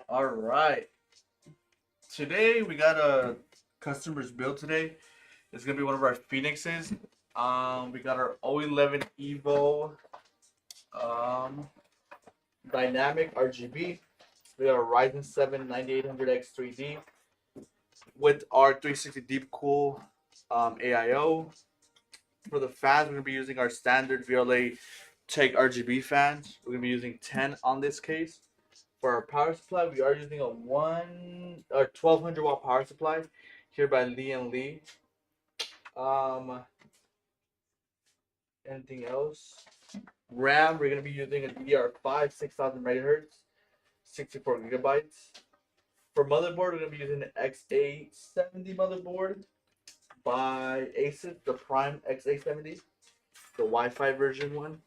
All right. Today we got a customer's build today. It's gonna be one of our Phoenixes. We got our O11 Evo dynamic RGB. We got a Ryzen 7 9800X3D with our 360 deep cool AIO. For the fans, we're gonna be using our standard VRLA Tech RGB fans. We're gonna be using 10 on this case. For our power supply, we are using a 1200 watt power supply here by Lian. Anything else? RAM, we're gonna be using a DDR5 6000 megahertz, 64 gigabytes. For motherboard, we're gonna be using an X870 motherboard by Asus, the Prime X870, the Wi-Fi version one.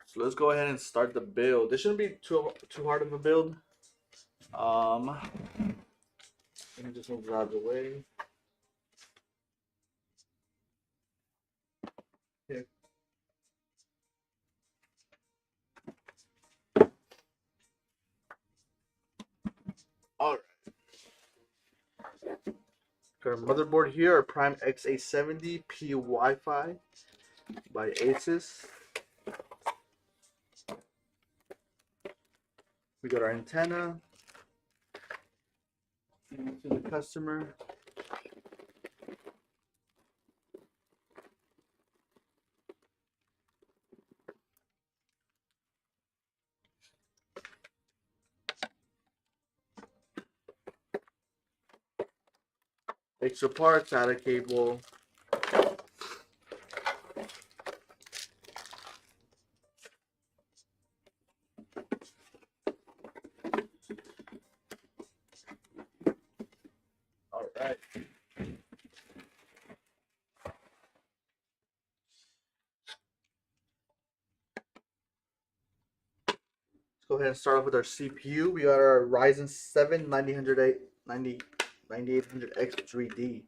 So let's go ahead and start the build. This shouldn't be too hard of a build. Let me just move it out of the way. Here. All right. Got our motherboard here, our Prime X870 P Wi-Fi by Asus. We got our antenna to the customer. Extra parts, SATA cable. All right. Let's go ahead and start off with our CPU. We got our Ryzen 7 9800X3D.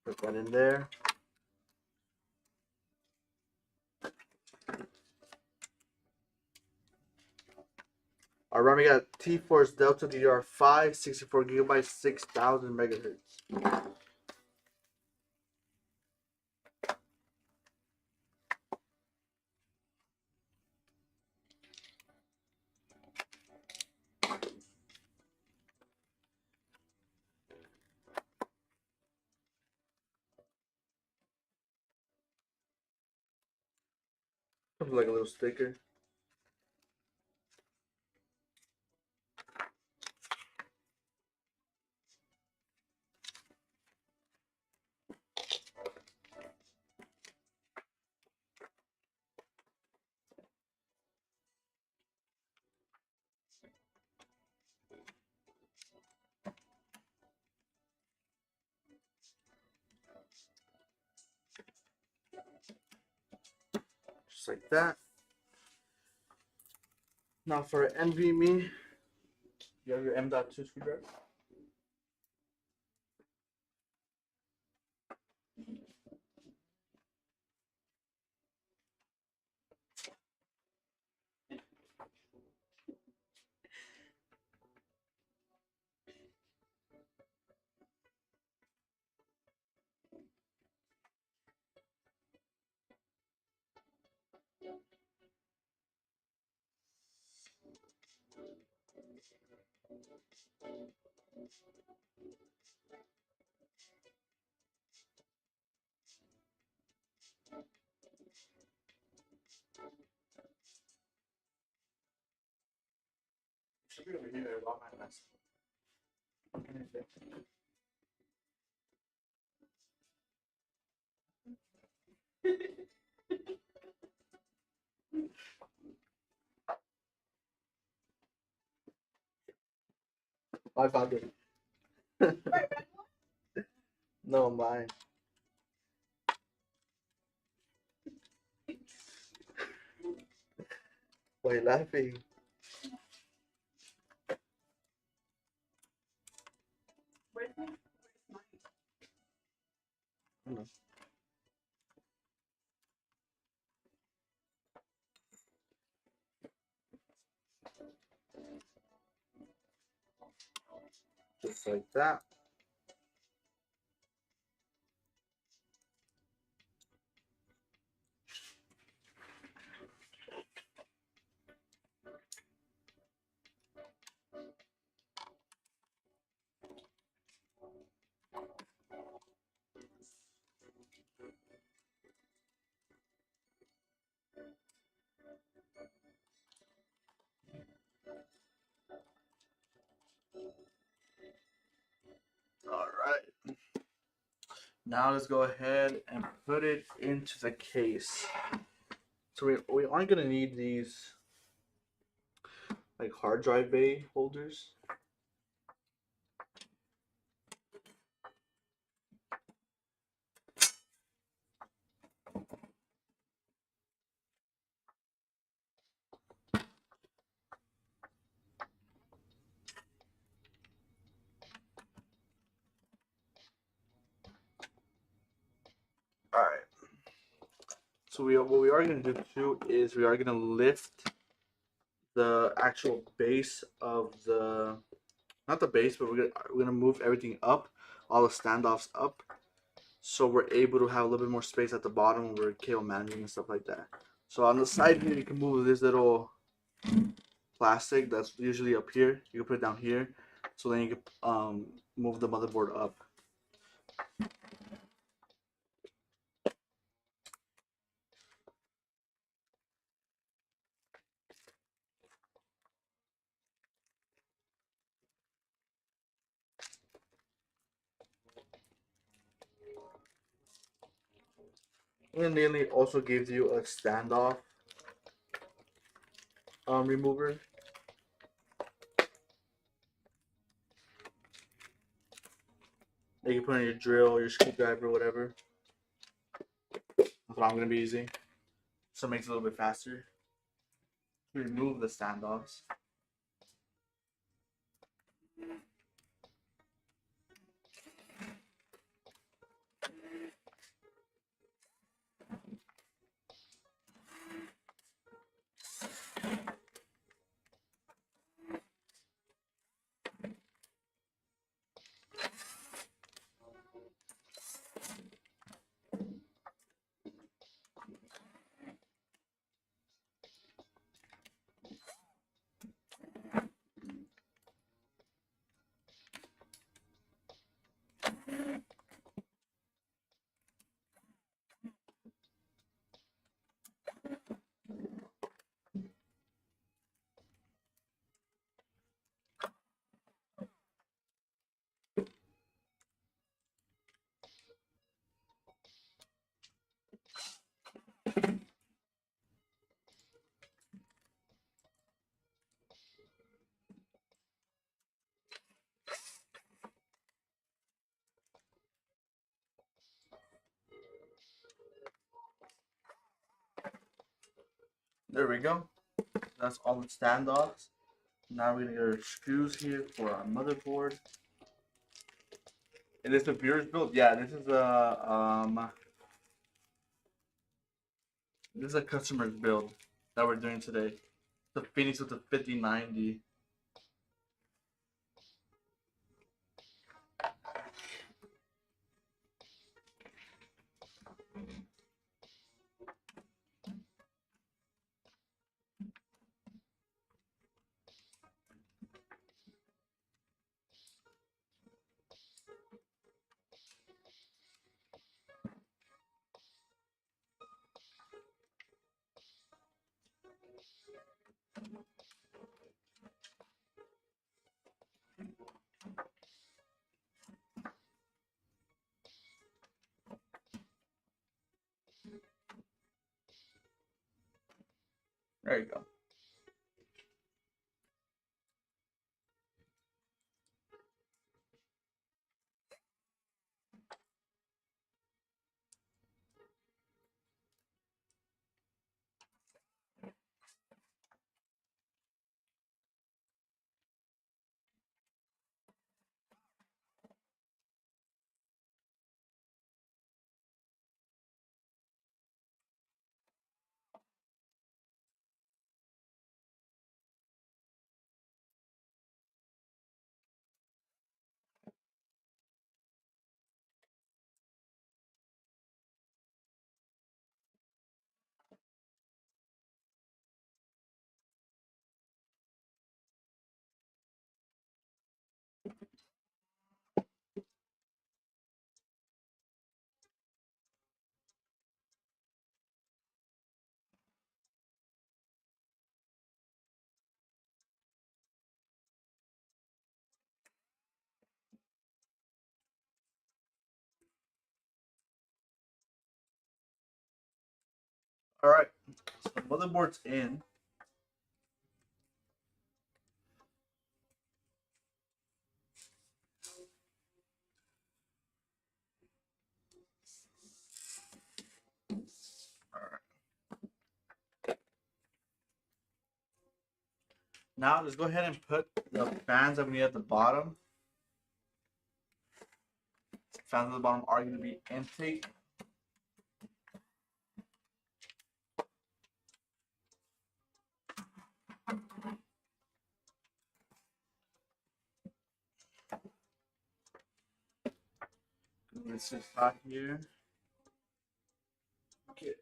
Put that in there. Our RAM, we got T-Force Delta DDR5, 64 gigabytes, 6000 megahertz. Comes like a little sticker. Just like that. Now for NVMe, you have your M.2 screwdriver. Should be over here about my mess. I found it. No, mine. Why are you laughing? just like that. All right. Now let's go ahead and put it into the case. So we aren't gonna need these like hard drive bay holders. All right. So what we are gonna do too is we are gonna lift the actual base of the, not the base, but we're gonna move everything up, all the standoffs up, so we're able to have a little bit more space at the bottom when we're cable managing and stuff like that. So on the side here, you can move this little plastic that's usually up here. You can put it down here, so then you can move the motherboard up. And then it also gives you a standoff remover. You can put in your drill, your screwdriver, whatever. That's what I'm gonna be using. So it makes it a little bit faster. Remove the standoffs. There we go. That's all the standoffs. Now we're gonna get our screws here for our motherboard. And this is the viewers build. Yeah, this is a customer's build that we're doing today. The Phoenix with the 5090. There you go. All right, so the motherboard's in. All right. Now let's go ahead and put the fans that we need at the bottom. Fans at the bottom are going to be intake. This is hot here. Okay.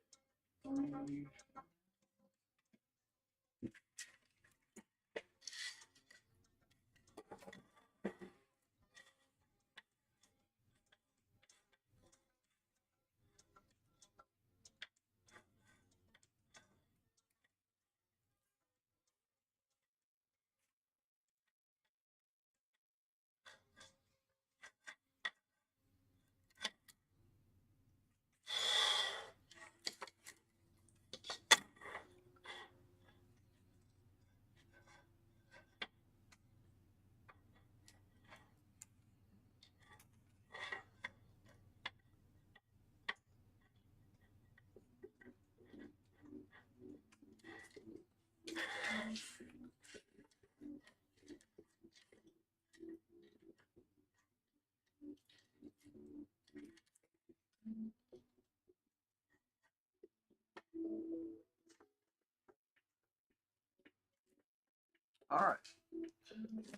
All right.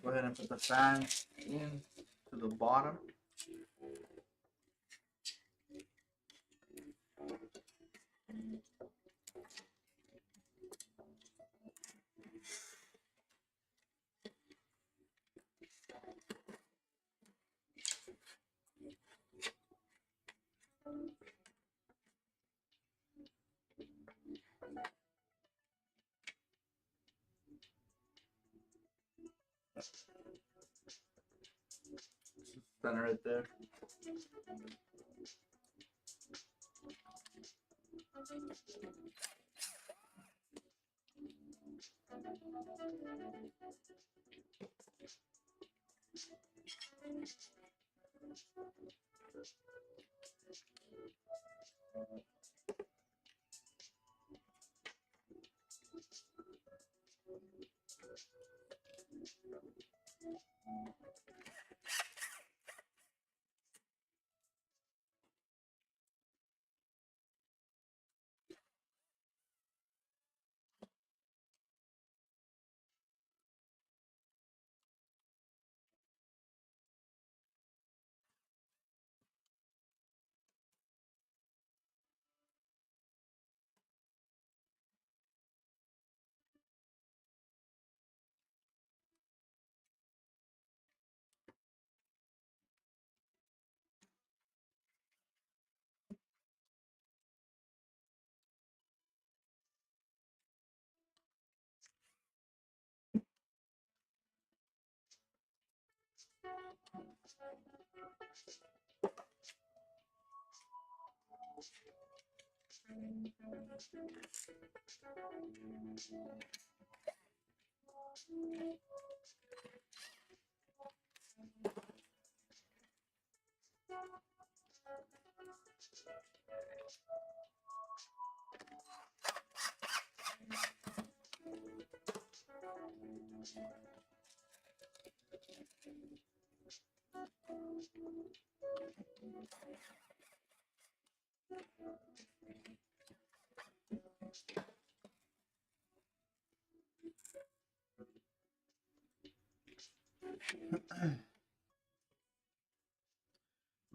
Go ahead and put the fan in to the bottom. Center it there.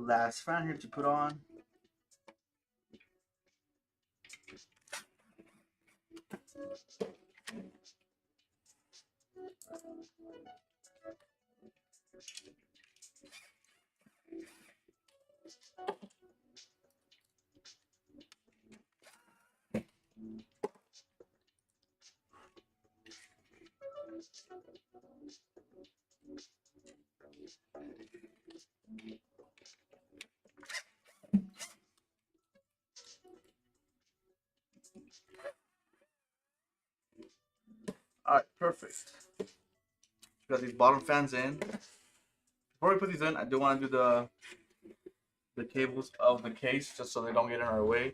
Last fan here to put on. Alright, perfect. Got these bottom fans in. Before we put these in, I do want to do the cables of the case just so they don't get in our way.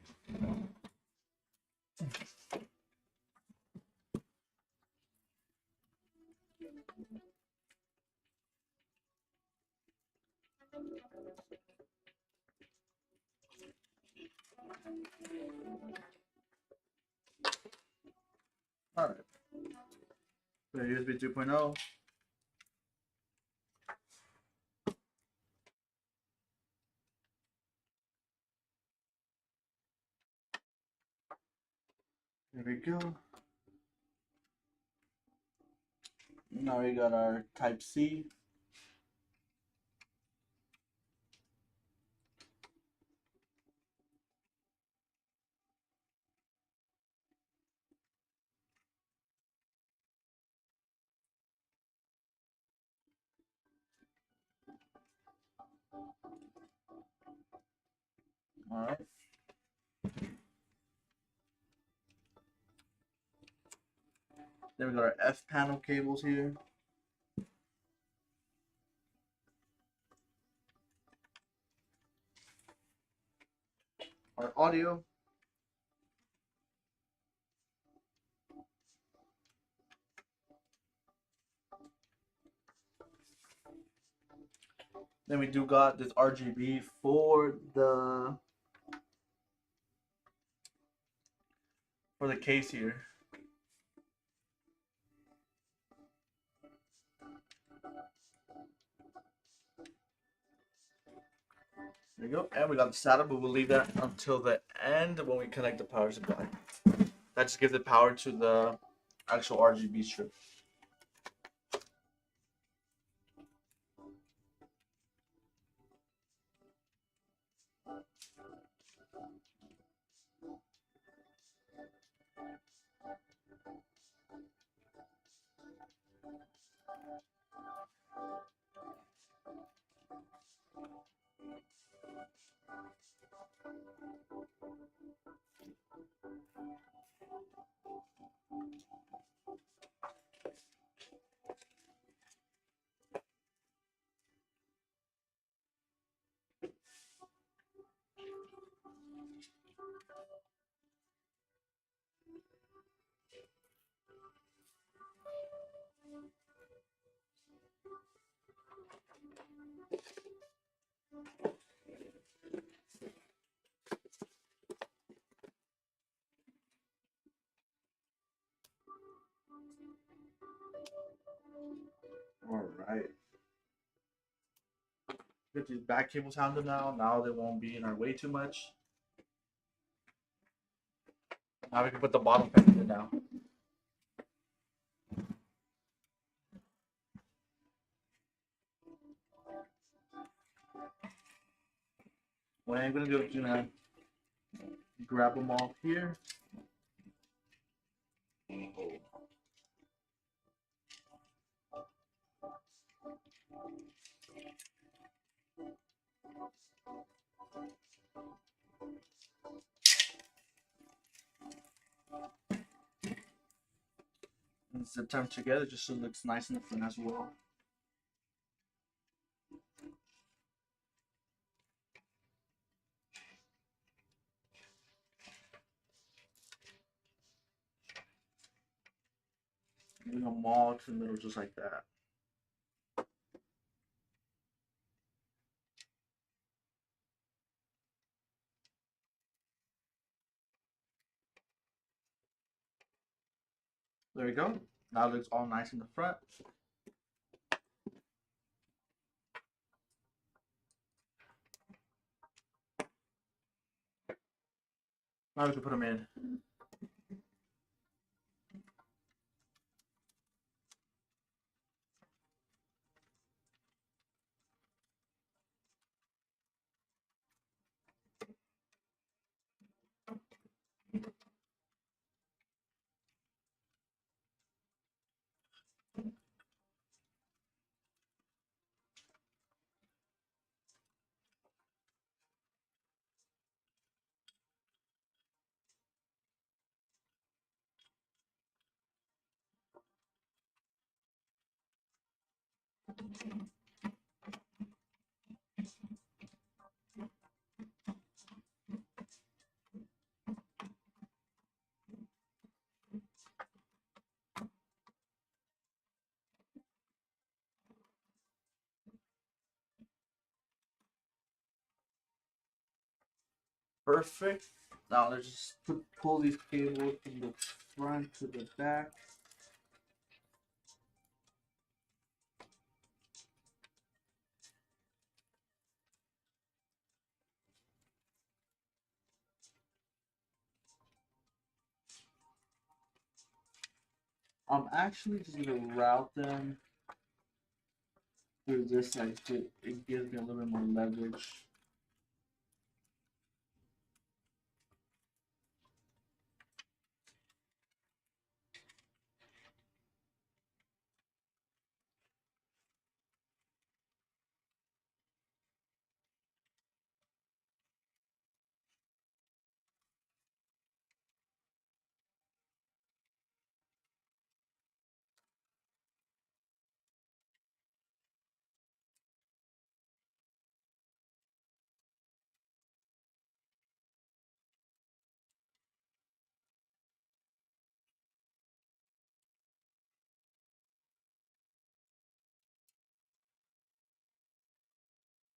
Alright. USB 2.0. There we go. Now we got our Type C. Alright. Then we got our F panel cables here. Our audio. Then we do got this RGB for the case here. There you go. And we got the SATA, but we'll leave that until the end when we connect the power supply. That just gives the power to the actual RGB strip. Alright. Get these back cables handled now. Now they won't be in our way too much. Now we can put the bottom fan in now. What I'm gonna do is gonna grab them all here. And zip them together just so it looks nice in the front as well. We're gonna maul to the middle just like that. There we go. Now it looks all nice in the front. Now we can put them in. Perfect. Now let's just pull these cables from the front to the back. I'm actually just gonna route them through this side so it gives me a little bit more leverage.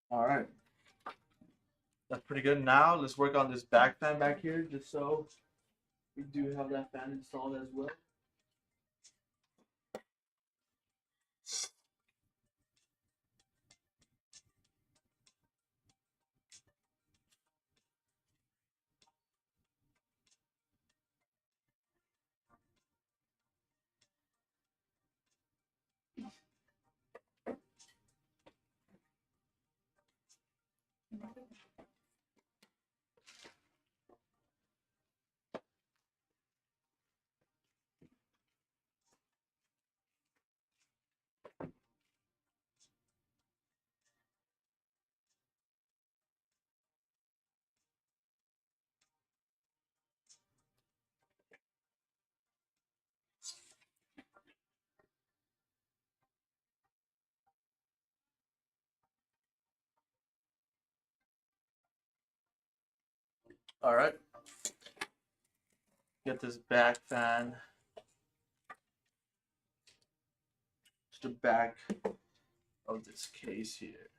All right. That's pretty good. Now let's work on this back fan back here, just so we do have that fan installed as well. All right. Get this back fan to the back of this case here.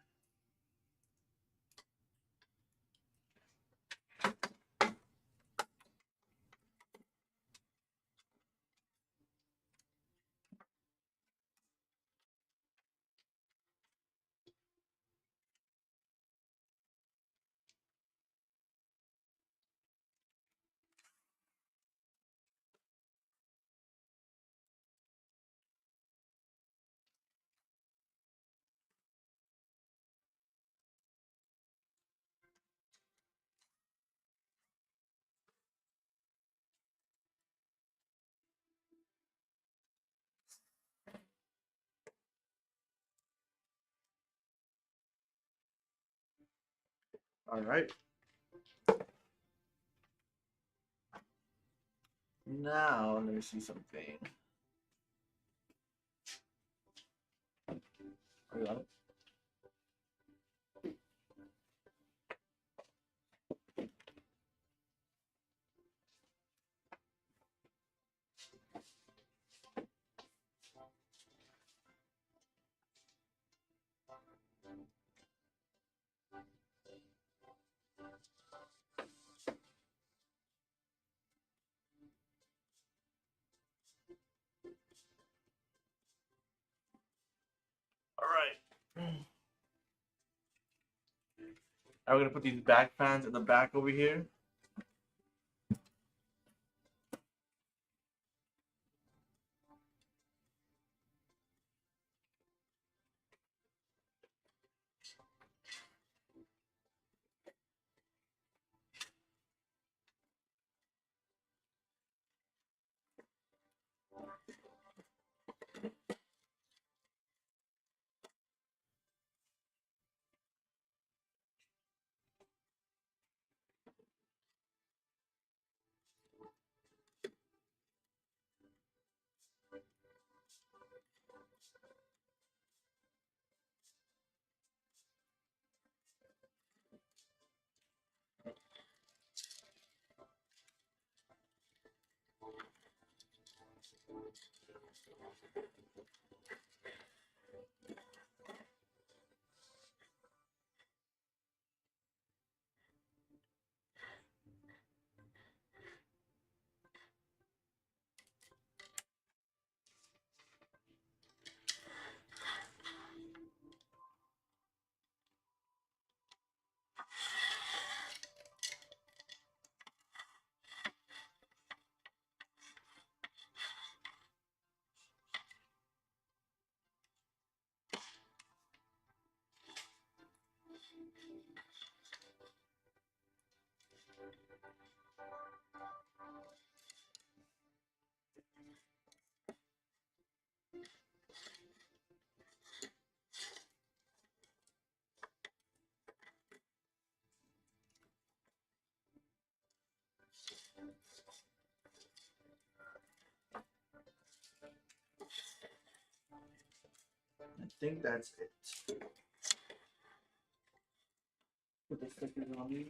All right. Now let me see something. I got it. All right. Now we're gonna put these back fans in the back over here. I think that's it. Put the stickers on these.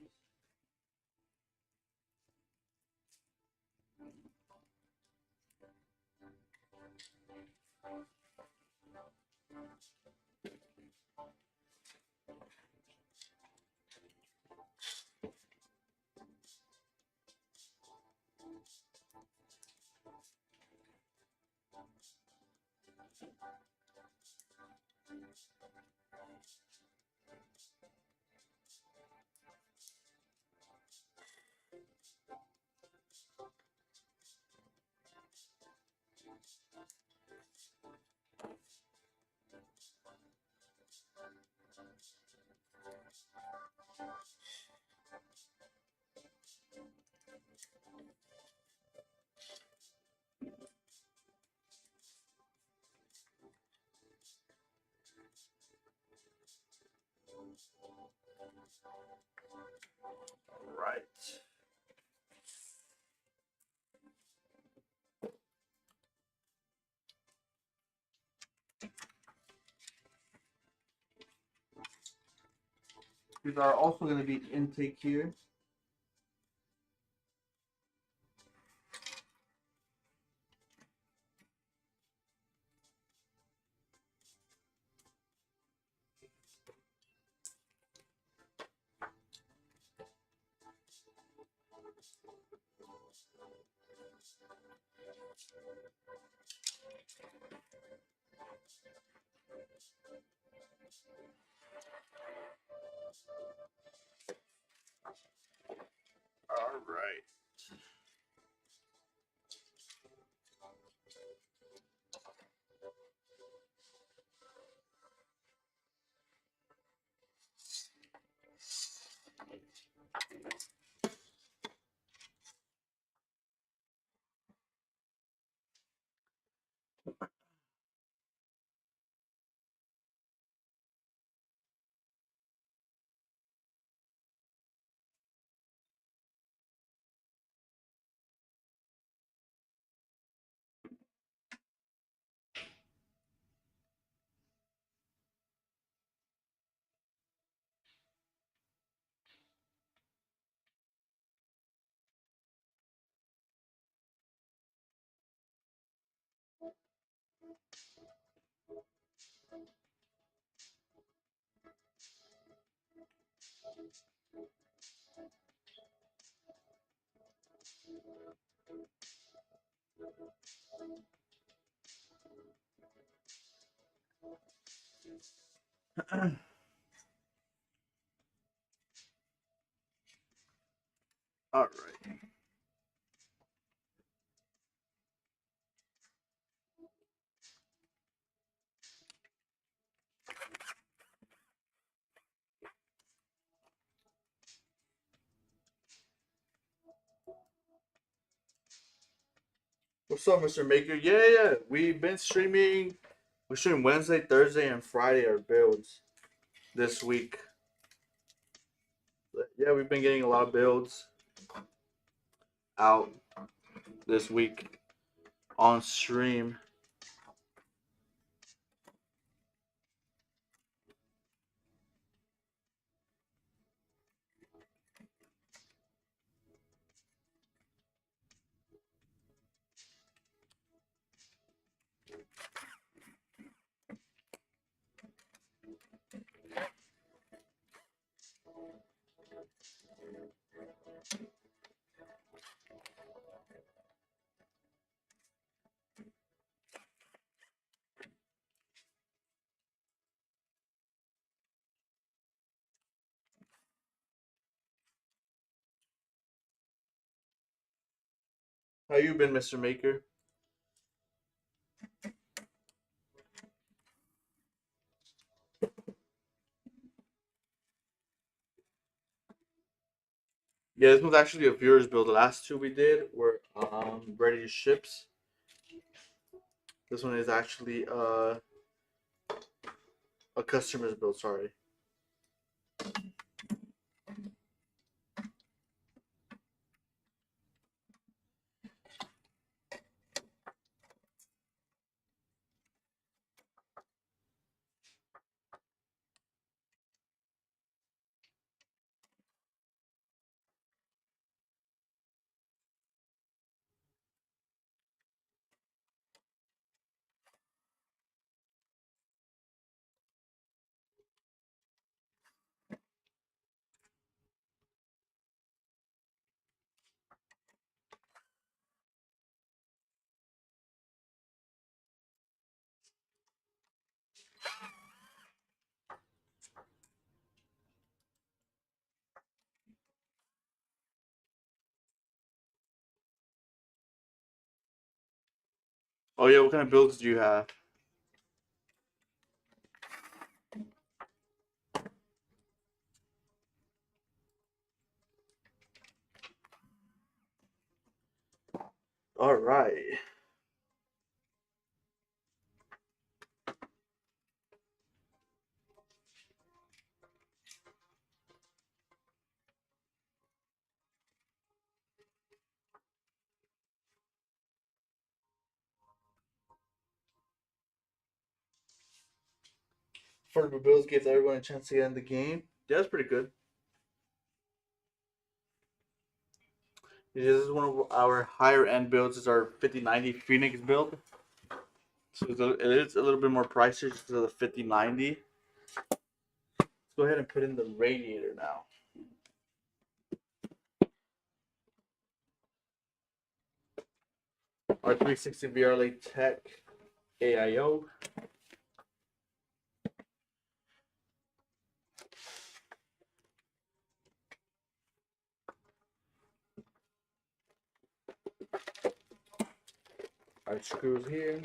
All right. These are also going to be intake here. All right. All right. What's up, Mr. Maker? Yeah. We've been streaming. We're streaming Wednesday, Thursday, and Friday our builds this week. Yeah, we've been getting a lot of builds out this week on stream. How you been, Mr. Maker? Yeah, this one's actually a viewer's build. The last two we did were ready to ships. This one is actually a customer's build. Sorry. Oh yeah, what kind of builds do you have? All right. Affordable builds gives everyone a chance to get in the game. Yeah, that's pretty good. This is one of our higher end builds. It's our 5090 Phoenix build. So it is a little bit more pricey just because of the 5090. Let's go ahead and put in the radiator now. Our 360 VRLA Tech AIO. Our screws here.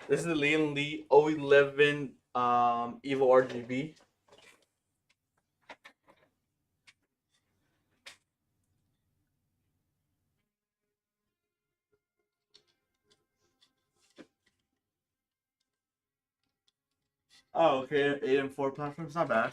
This is the Lian Li 011 Evo RGB. Oh, okay. 8 and 4 platforms, not bad.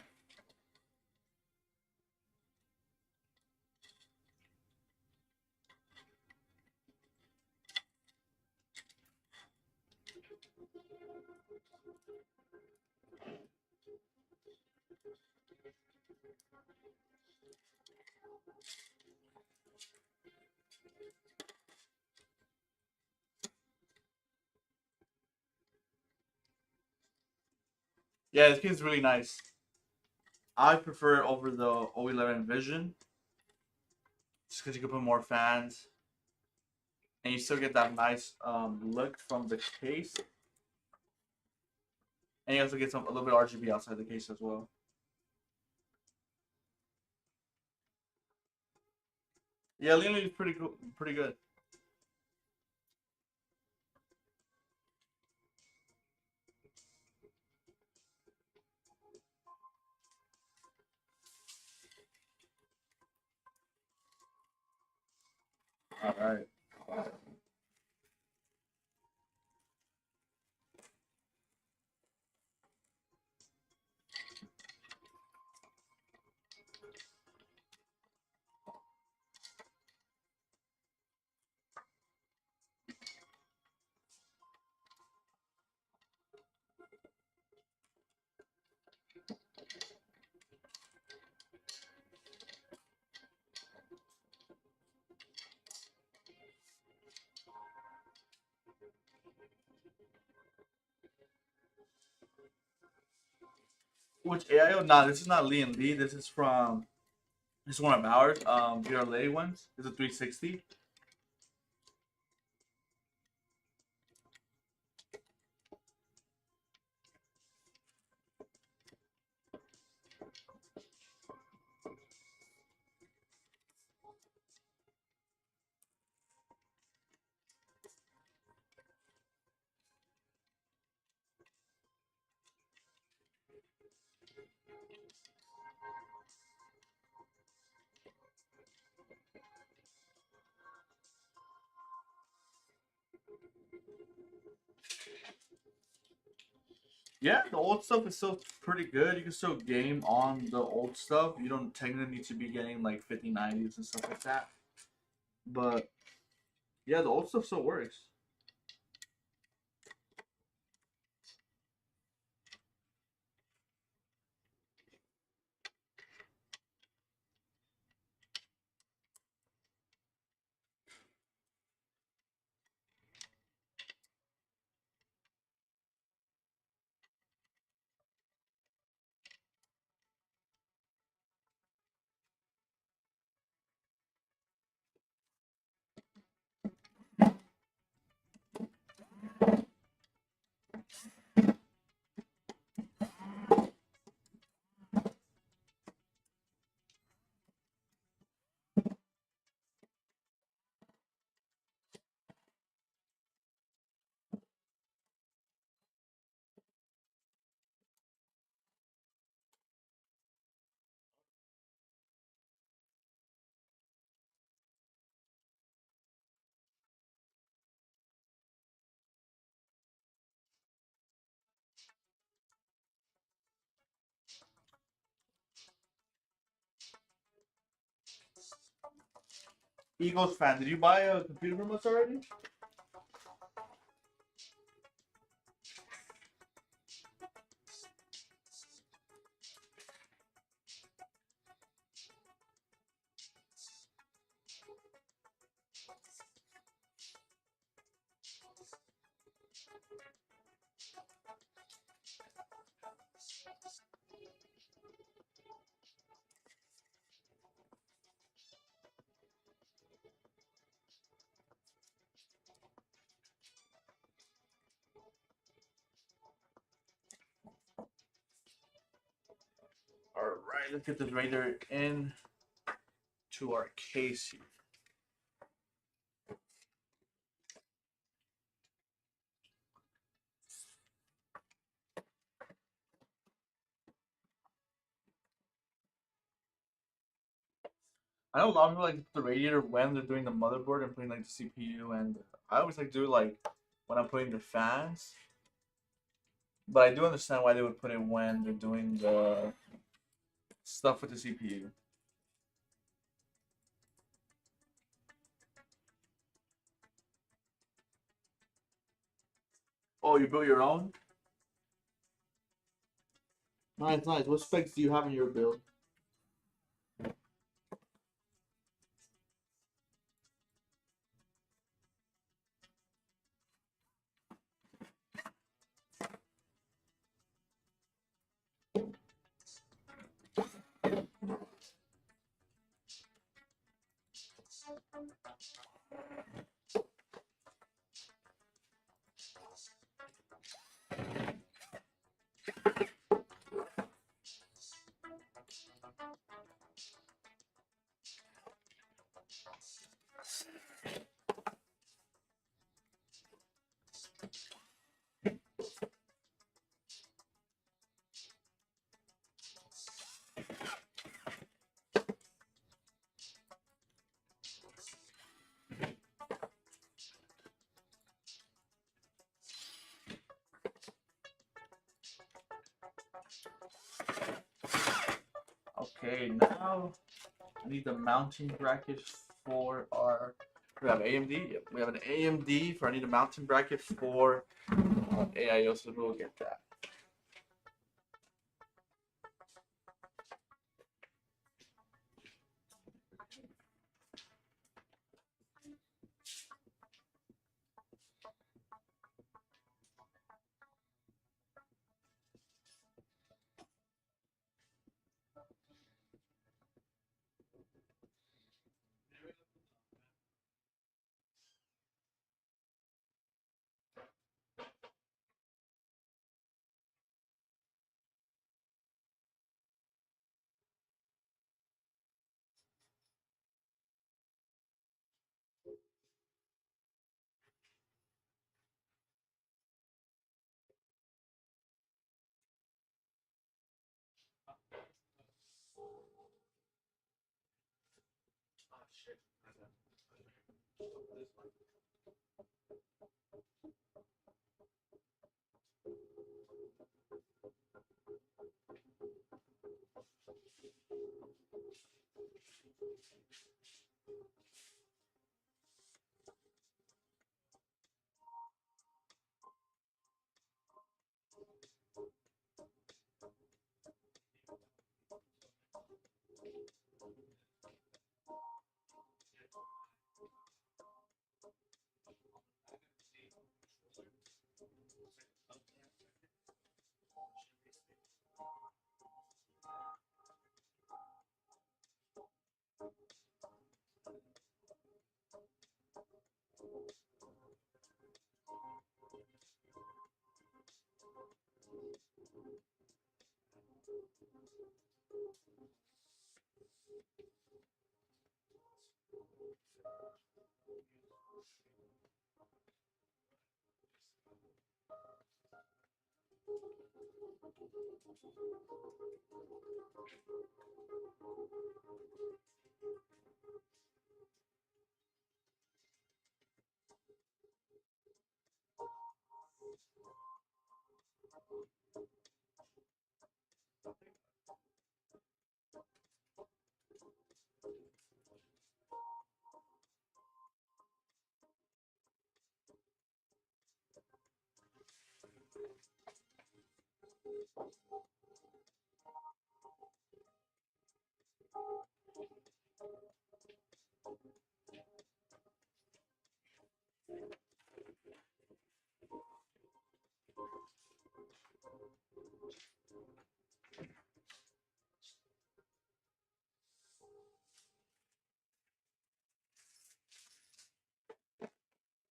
Yeah, this game's really nice. I prefer it over the 011 Vision, just because you can put more fans, and you still get that nice look from the case, and you also get a little bit of RGB outside the case as well. Yeah, Lian Li is pretty cool, pretty good. All right. Which AIO? Nah, this is not Lian Lee. This is from. This is one of ours. VRLA ones. It's a 360. Yeah, the old stuff is still pretty good. You can still game on the old stuff. You don't technically need to be getting like 5090s and stuff like that. But yeah, the old stuff still works. Eagles fan, did you buy a computer from us already? Alright, let's get this Raider in to our case here. I know a lot of people like the radiator when they're doing the motherboard and putting like the CPU, and I always like to do like when I'm putting the fans. But I do understand why they would put it when they're doing the stuff with the CPU. Oh, you built your own? Nice, nice. What specs do you have in your build? Okay, now I need the mounting bracket for our. We have AMD. Yep, we have an AMD for. I need a mounting bracket for AIO, so we'll get that.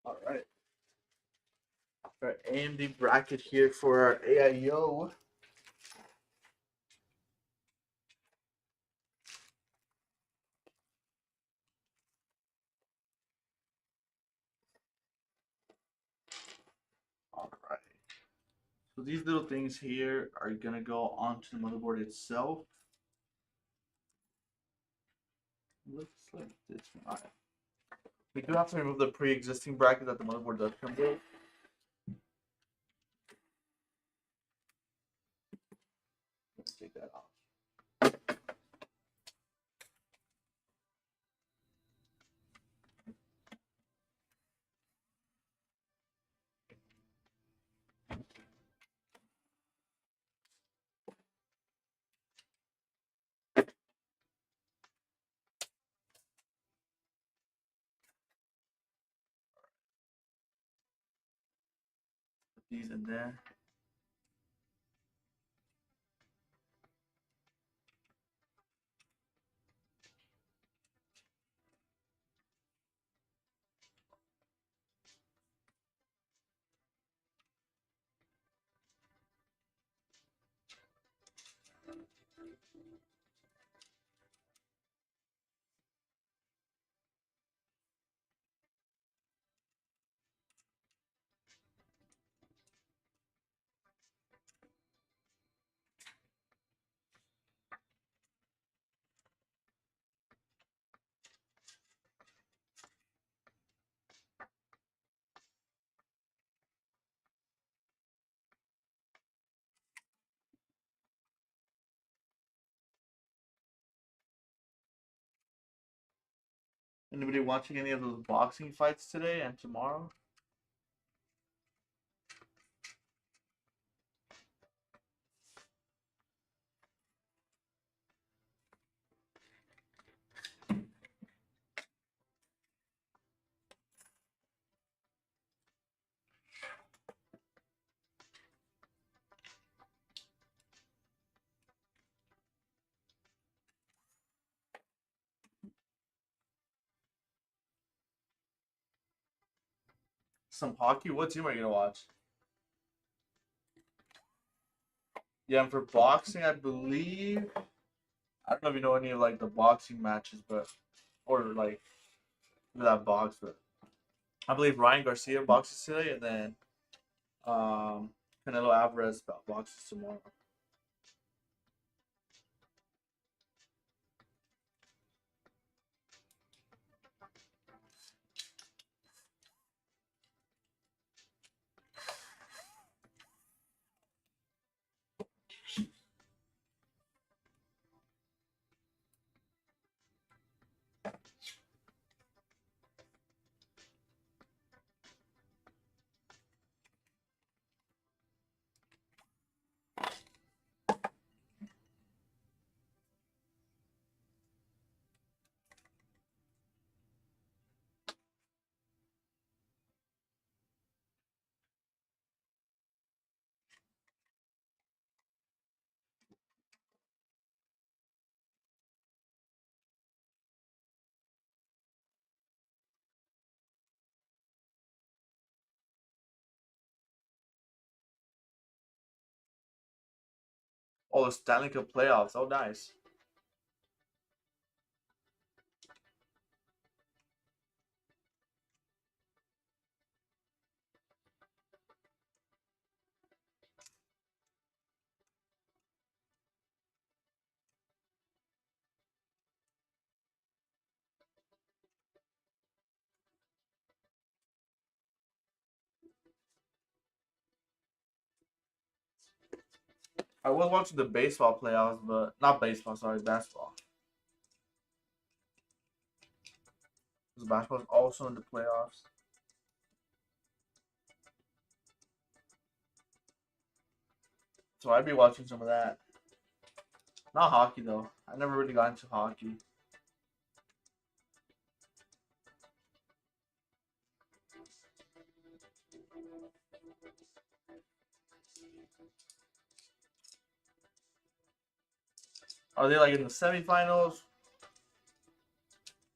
All right. Our AMD bracket here for our AIO. All right. So these little things here are gonna go onto the motherboard itself. Looks like this one. We do have to remove the pre-existing bracket that the motherboard does come with. Let's take that off. Put these in there. Anybody watching any of those boxing fights today and tomorrow? Some hockey? What team are you gonna watch? Yeah, and for boxing, I believe I don't know if you know any of like the boxing matches, but or like that box, but I believe Ryan Garcia boxes today, and then Canelo Alvarez boxes tomorrow. Oh, the Stanley Cup playoffs. Oh, nice. I was watching the baseball playoffs, but not baseball. Sorry, basketball. Because basketball is also in the playoffs. So I'd be watching some of that. Not hockey though. I never really got into hockey. Are they like in the semifinals,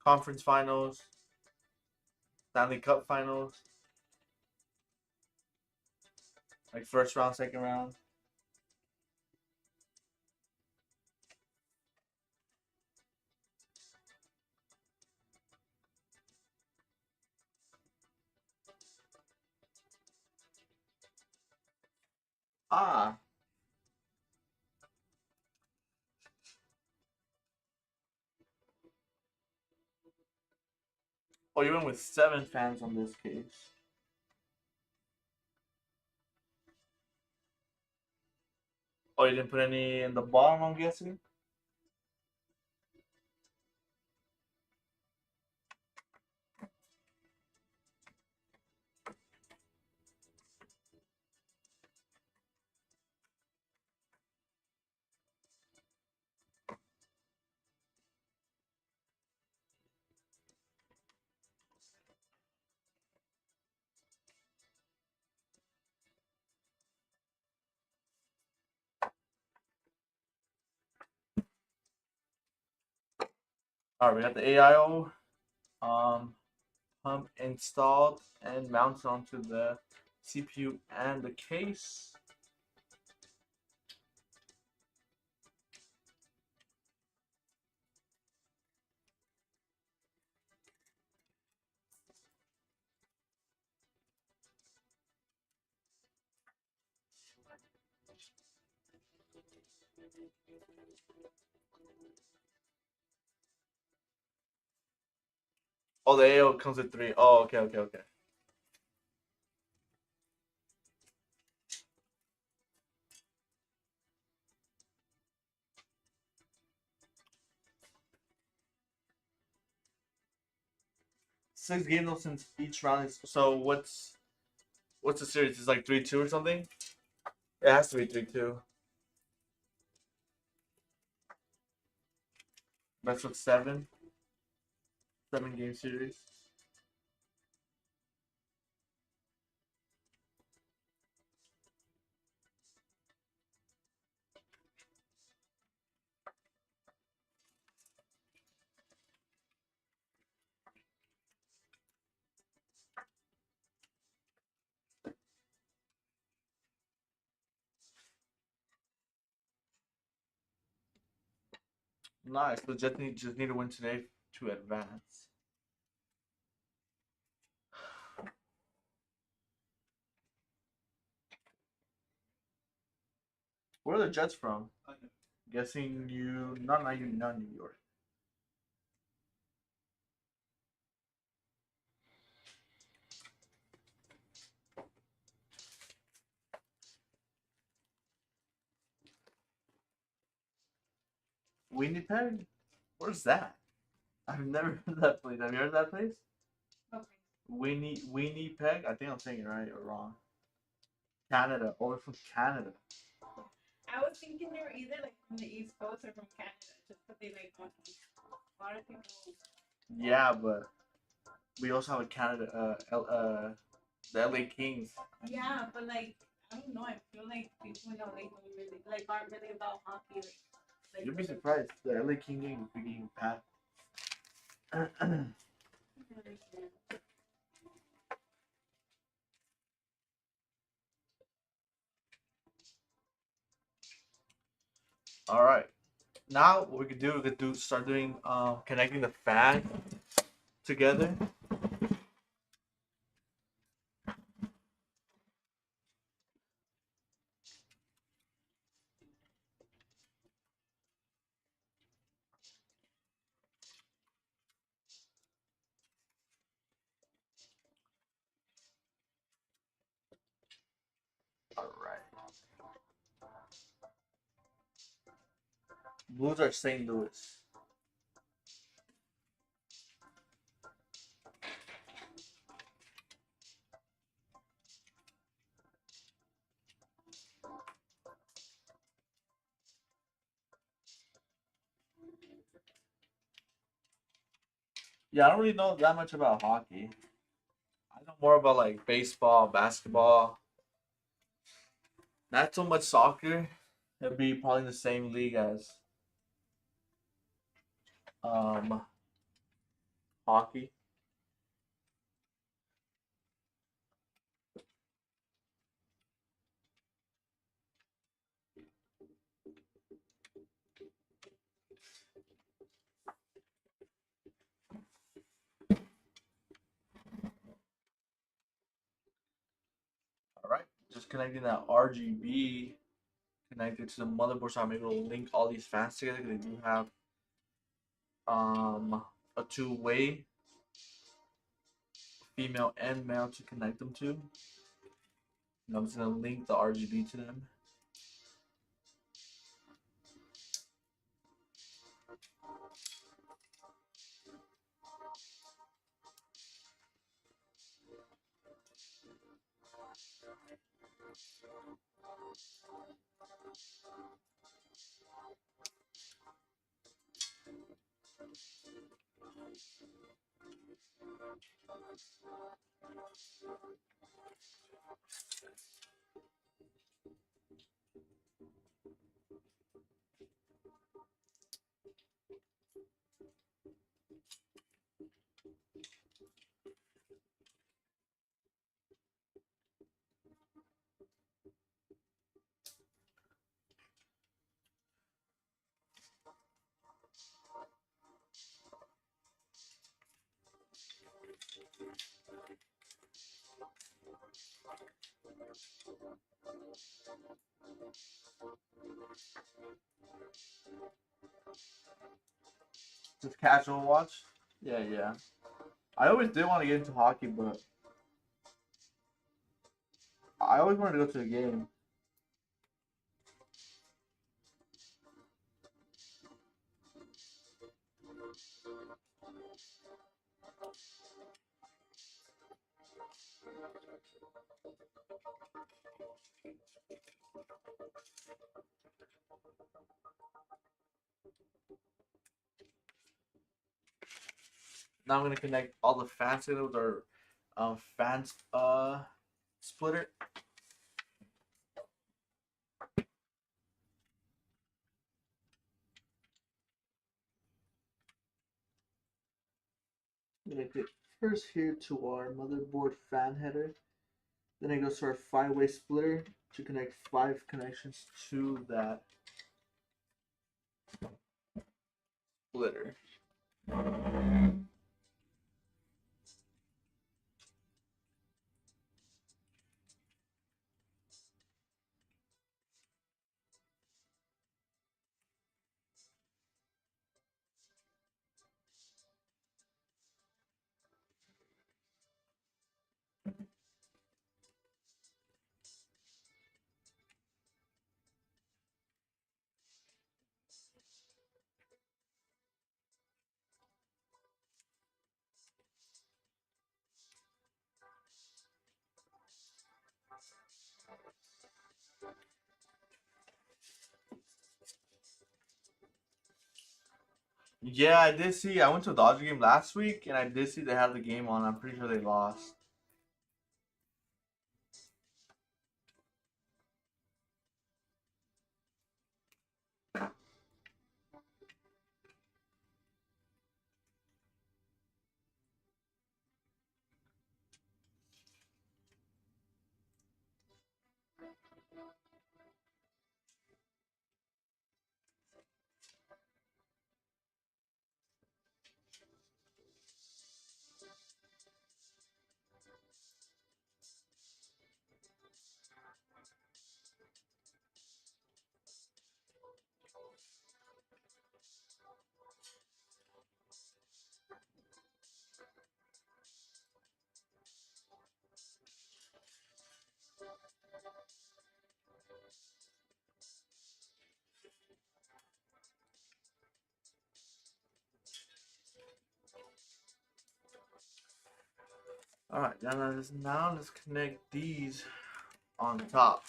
conference finals, Stanley Cup finals, like first round, second round? Ah. Oh, you went with 7 fans on this case. Oh, you didn't put any in the bottom, I'm guessing? Alright, we got the AIO pump installed and mounted onto the CPU and the case. Oh, the AIO comes with 3. Oh, okay, okay, okay. Six game though since each round is so what's the series? It's like 3-2 or something? It has to be 3-2. That's what 7? 7 game series. Nice. But just need to win today to advance. Where are the Jets from? Guessing not New York. Winnipeg? Where's that? I've never heard of that place. Have you heard of that place? Okay. Winnipeg? I think I'm saying it right or wrong. Canada. Oh, we're from Canada. I was thinking they were either like from the East Coast or from Canada, just because they like want a lot of people. Yeah, but we also have a Canada, the LA Kings. Yeah, but like I don't know. I feel like people in LA don't really aren't really about hockey. You'll be surprised. The LA King game is being packed. All right. Now what we could do start doing connecting the fan together. All right. Blues are St. Louis. Yeah, I don't really know that much about hockey. I know more about like baseball, basketball. Not so much soccer. It'd be probably the same league as um hockey. All right, just connecting that RGB connected to the motherboard, so I'm able to link all these fans together. They do have a two-way, female and male, to connect them to. And I'm just gonna link the RGB to them. Just casual watch. Yeah, yeah. I always did want to get into hockey, but I always wanted to go to a game. Now I'm gonna connect all the fans together with our fans splitter. I'm gonna click first here to our motherboard fan header. Then it goes to our 5-way splitter to connect 5 connections to that splitter. Yeah, I did see. I went to a Dodger game last week, and I did see they had the game on. I'm pretty sure they lost. Alright, now let's connect these on top.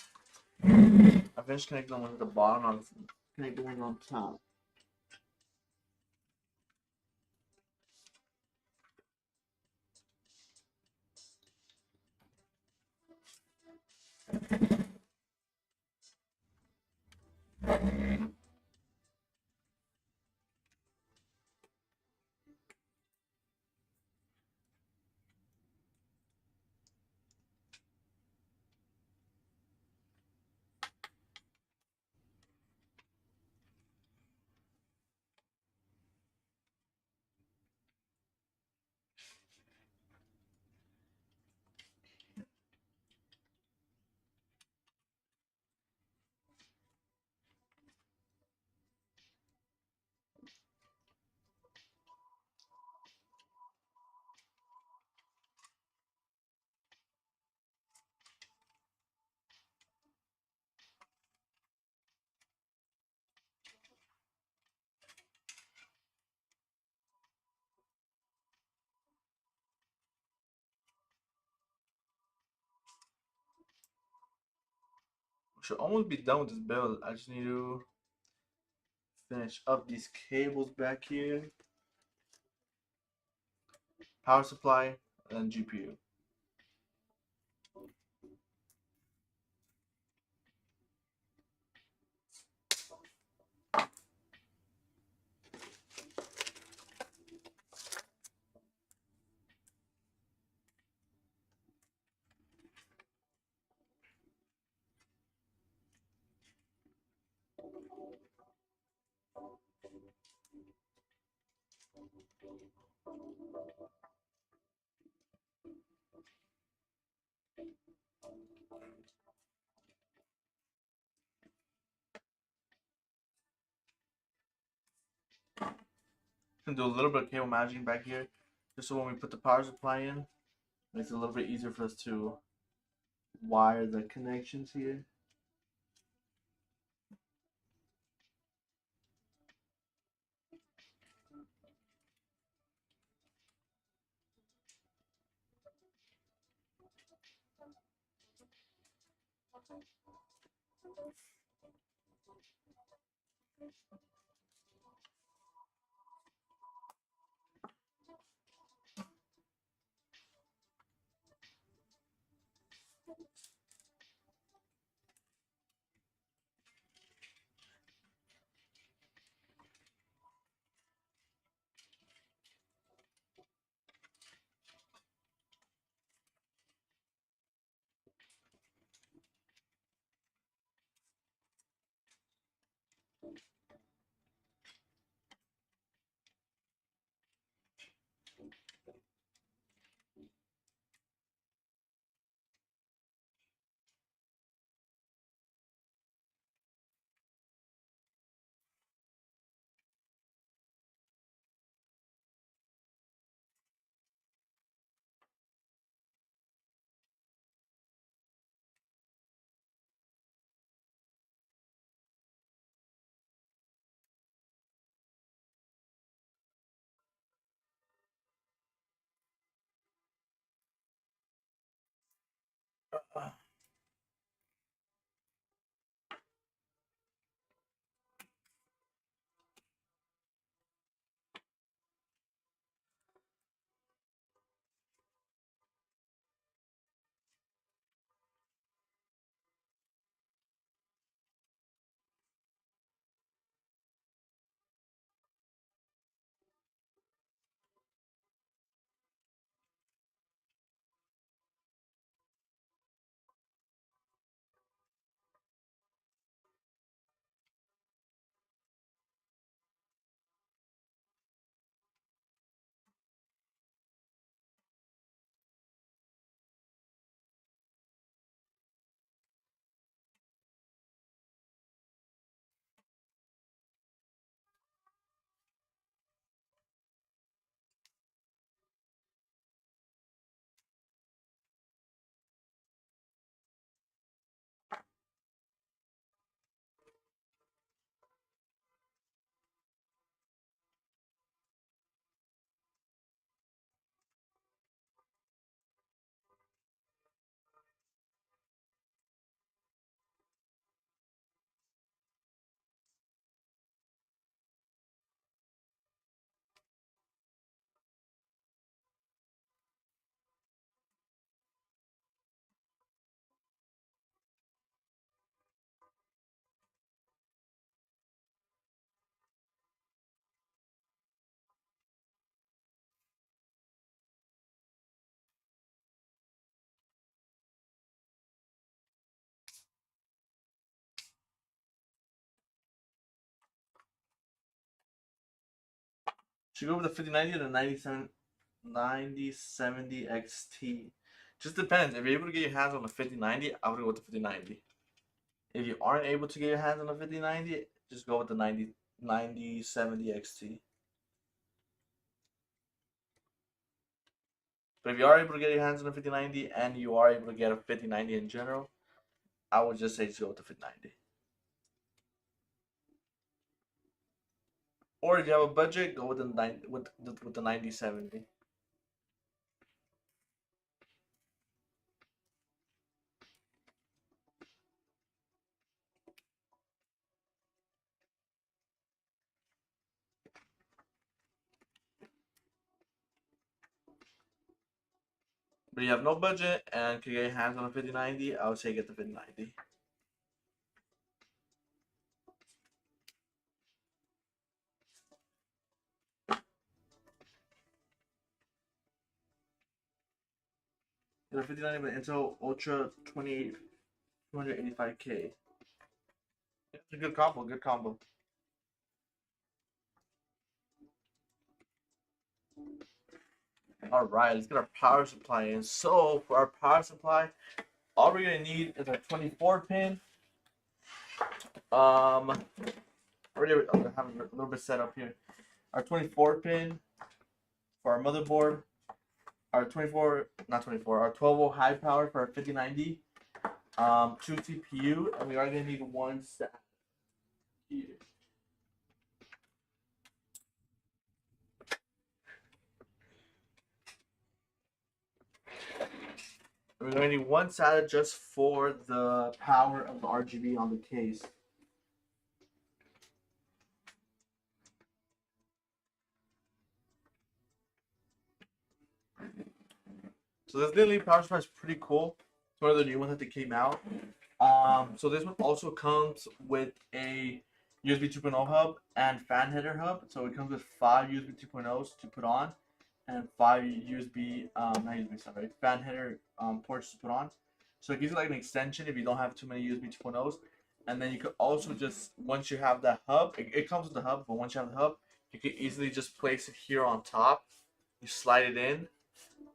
I finished connecting the one at the bottom. I'll connect the one on top. Should almost be done with this build. I just need to finish up these cables back here. Power supply and GPU. Can do a little bit of cable managing back here, just so when we put the power supply in, makes it a little bit easier for us to wire the connections here. Should you go with the 5090 or the 9070 XT? Just depends. If you're able to get your hands on the 5090, I would go with the 5090. If you aren't able to get your hands on the 5090, just go with the 9070 XT. But if you are able to get your hands on the 5090 and you are able to get a 5090 in general, I would just say just go with the 5090. Or if you have a budget, go with the 9070. But if you have no budget and can get your hands on a 5090, I would say get the 5090. The 5090 with Intel Ultra 285K. It's a good combo, good combo. Alright, let's get our power supply in. So, for our power supply, all we're going to need is our 24 pin. Already I have a little bit set up here. Our 24 pin for our motherboard. Our 12-volt high power for our 5090. 2 CPU, and we are going to need one set here. We're going to need one SATA just for the power of the RGB on the case. So this Lian power supply is pretty cool. It's one of the new ones that came out. So this one also comes with a USB 2.0 hub and fan header hub. So it comes with 5 USB 2.0s to put on and 5 fan header ports to put on. So it gives you like an extension if you don't have too many USB 2.0s. And then you could also just, once you have that hub, it comes with the hub, but once you have the hub, you can easily just place it here on top. You slide it in,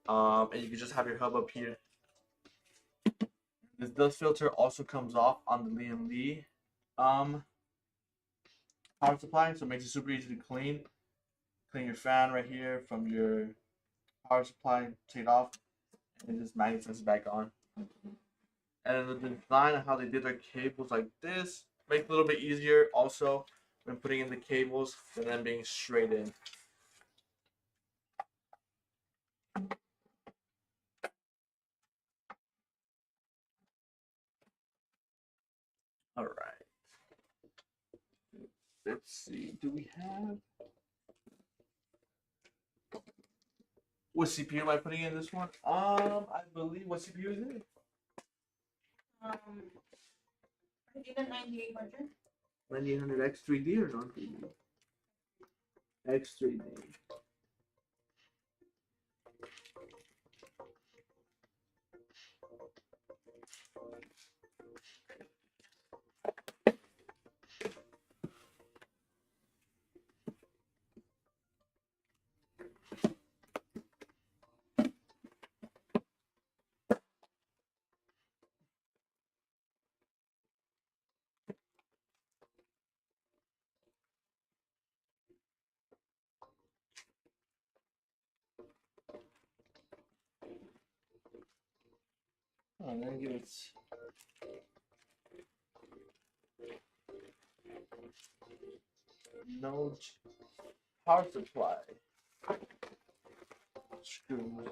and you can just have your hub up here. This dust filter also comes off on the Lian power supply, so it makes it super easy to clean. Clean your fan right here from your power supply, take it off, and it just magnetizes back on. And the design of how they did their cables like this makes it a little bit easier also when putting in the cables than them being straight in. All right. Let's see. Do we have? What CPU am I putting in this one? I believe, what CPU is it? I did a 9800. 9800X3D or non-3D? X3D. And then give it no power supply. Screws.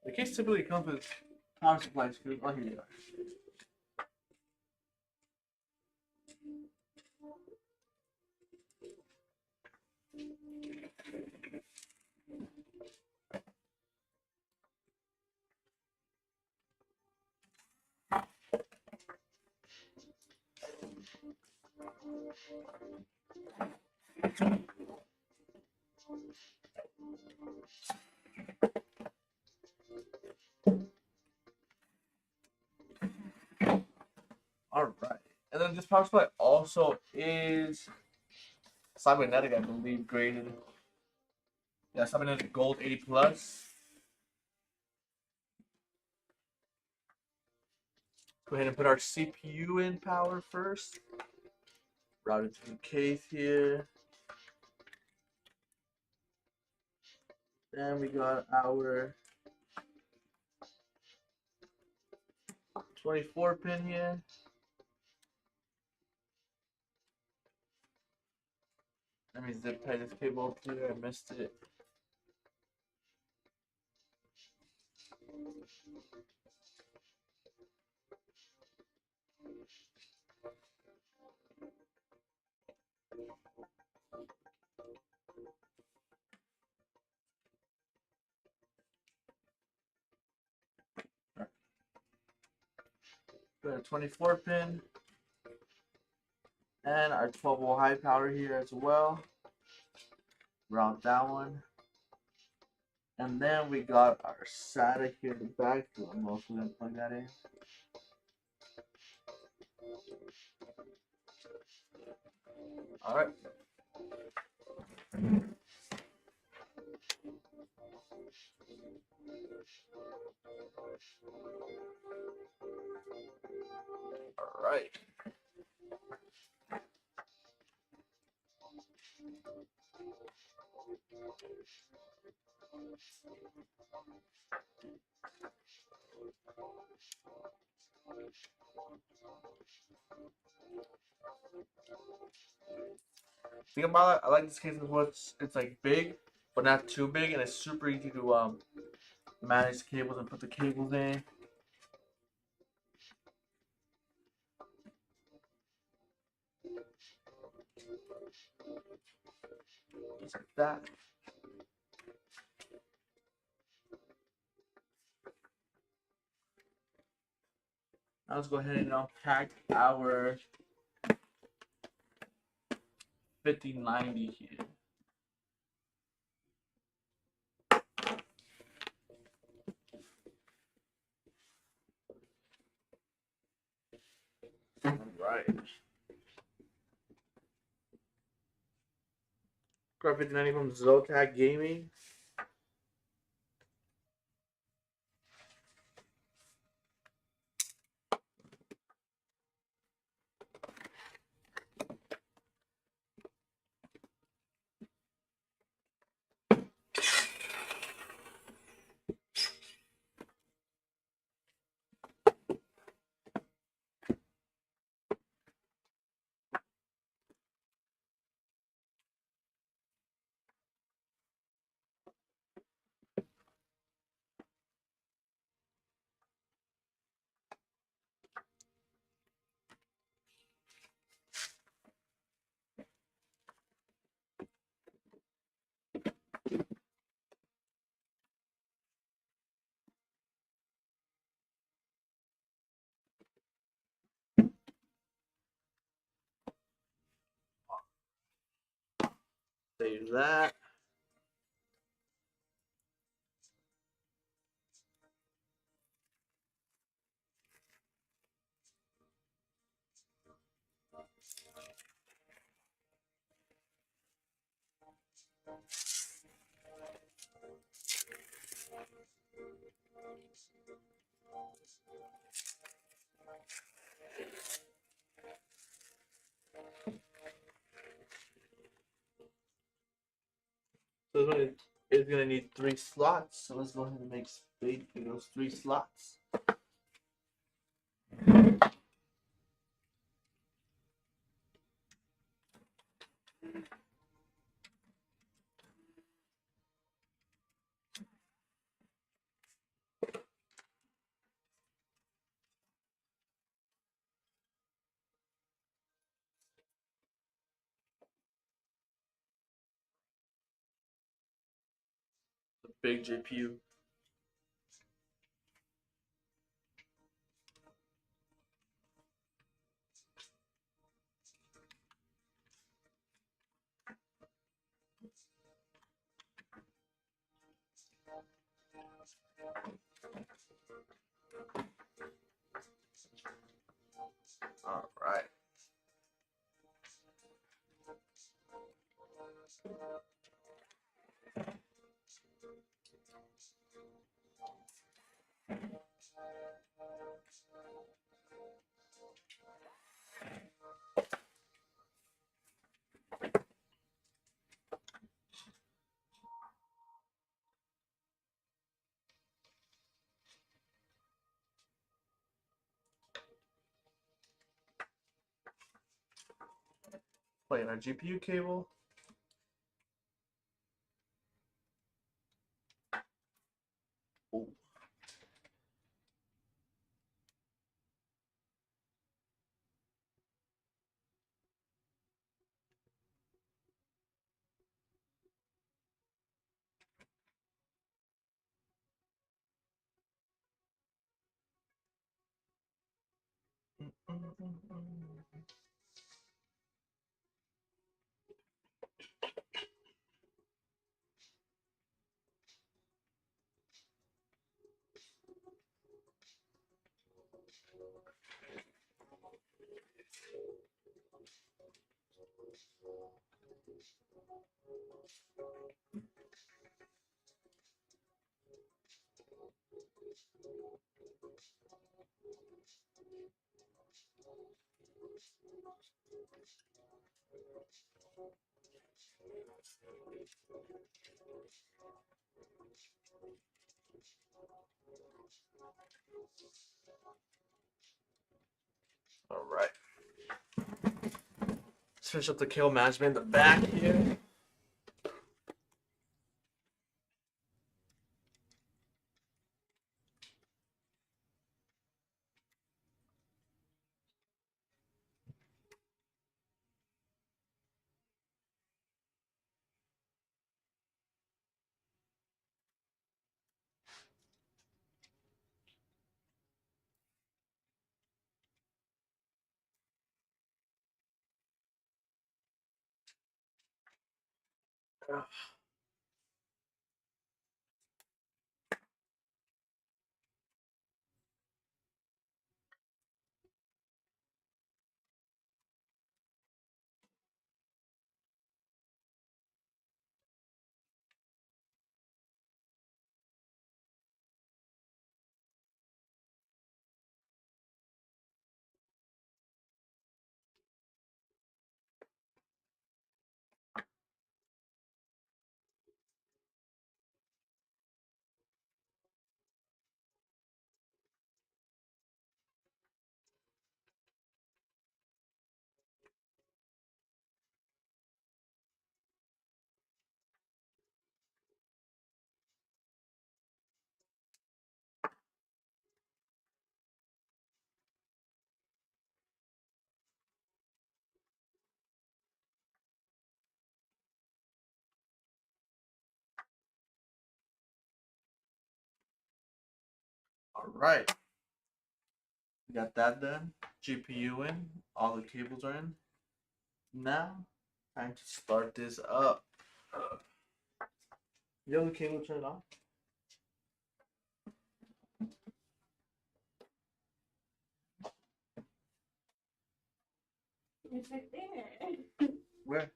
The case typically comes with power supply screws. Oh, here you are. power supply also is cybernetic, I believe, graded. Yeah, cybernetic gold 80 plus. Go ahead and put our CPU in power first. Route it to the case here. Then we got our 24 pin here. Let me zip tie this cable up here. I missed it. Got a 24 pin and our 12-volt high power here as well. Route that one. And then we got our SATA here in the back. So I'm also going to plug that in. Alright. Alright. Thing about it, I like this case because it's like big, but not too big, and it's super easy to manage the cables and put the cables in. Just like that. Now let's go ahead and unpack our 5090 here. Alright. Grab 5090 from Zotac Gaming. Save that. So it's gonna need 3 slots. So let's go ahead and make space for those 3 slots. The big GPU. All right. Playing our GPU cable. Ooh. All right. Let's finish up the cable management in the back here. All right. We got that done. GPU in. All the cables are in. Now, time to start this up. You have the cable turned on? It's right there. Where?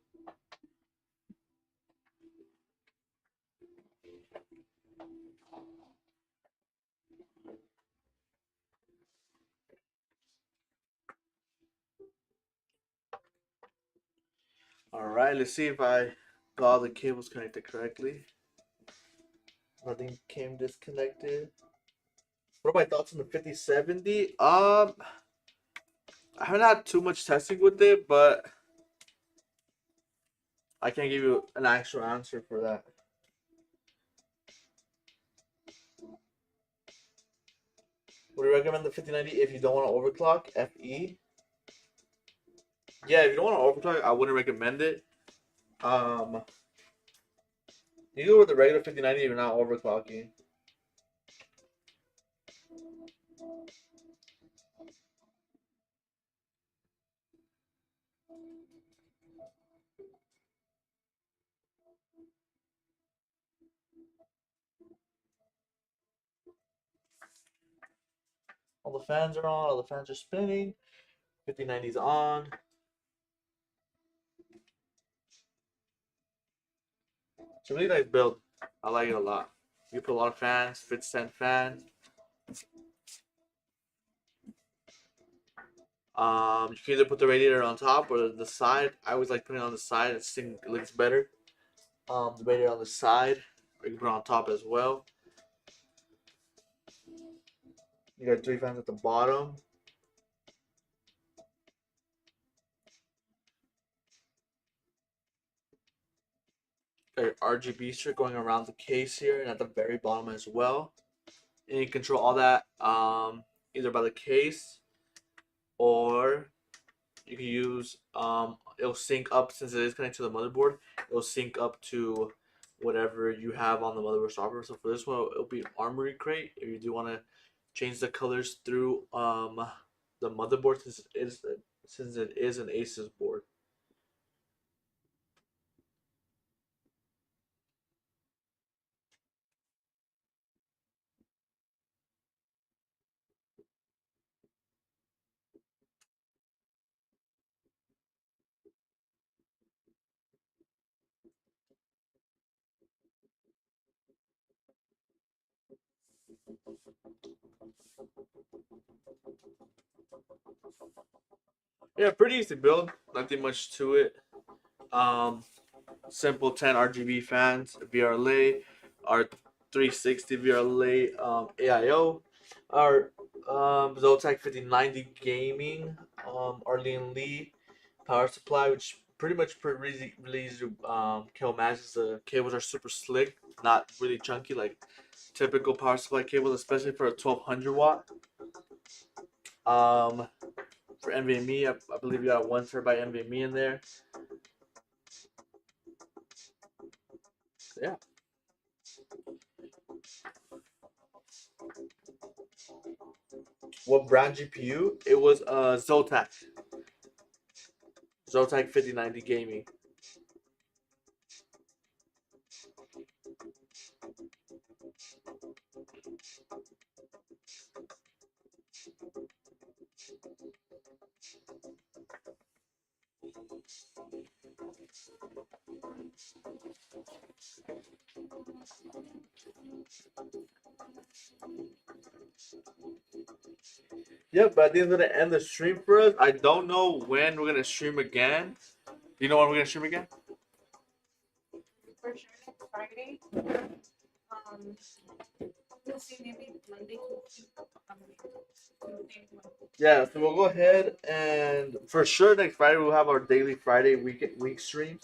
All right, let's see if I got all the cables connected correctly. Nothing came disconnected. What are my thoughts on the 5070? I haven't had too much testing with it, but I can't give you an actual answer for that. Would you recommend the 5090 if you don't want to overclock? FE? Yeah, if you don't want to overclock, I wouldn't recommend it. You go with the regular 5090 if you're not overclocking. All the fans are on, all the fans are spinning. 5090's on. It's a really nice build. I like it a lot. You put a lot of fans, fits 10 fans. You can either put the radiator on top or the side. I always like putting it on the side. It looks better. The radiator on the side, or you can put it on top as well. You got 3 fans at the bottom. Got your RGB strip going around the case here and at the very bottom as well. And you control all that either by the case or you can use it'll sync up since it is connected to the motherboard. It'll sync up to whatever you have on the motherboard software. So for this one, it'll be an Armory crate. If you do want to change the colors through the motherboard, since it is an Asus board. Yeah, pretty easy build. Nothing much to it. Simple 10 RGB fans, VRLA, our 360 VRLA AIO, our Zotac 5090 gaming, our Lian power supply, which pretty much really easy to cable matches. The cables are super slick, not really chunky like typical power supply cables, especially for a 1200 watt. For NVMe, I believe you got a 1 terabyte NVMe in there. Yeah. What brand GPU? It was Zotac 5090 gaming. Yep, but I think it's gonna end the stream for us. I don't know when we're gonna stream again. Do you know when we're gonna stream again? For sure next Friday. We'll see maybe Monday, Tuesday, Yeah, so we'll go ahead and for sure next Friday we'll have our daily Friday week streams.